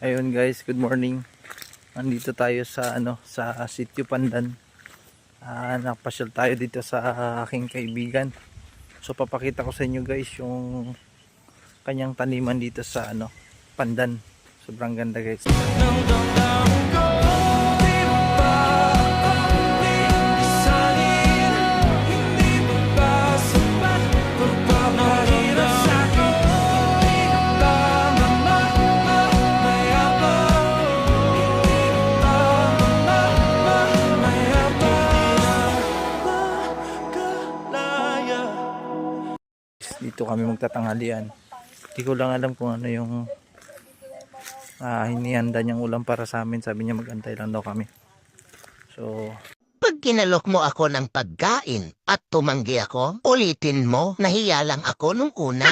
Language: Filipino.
Ayun guys, good morning. Nandito tayo sa sa Sitio Pandan. Nakapasyal tayo dito sa aking kaibigan. So papakita ko sa inyo guys yung kanyang taniman dito sa Pandan. Sobrang ganda guys. Dito kami magtatanghalian. Hindi ko lang alam kung ano yung hinihanda niyang ulam para sa amin. Sabi niya magantay lang daw kami. So, Pag kinalok mo ako ng pagkain at tumanggi ako, ulitin mo, nahiya lang ako nung una.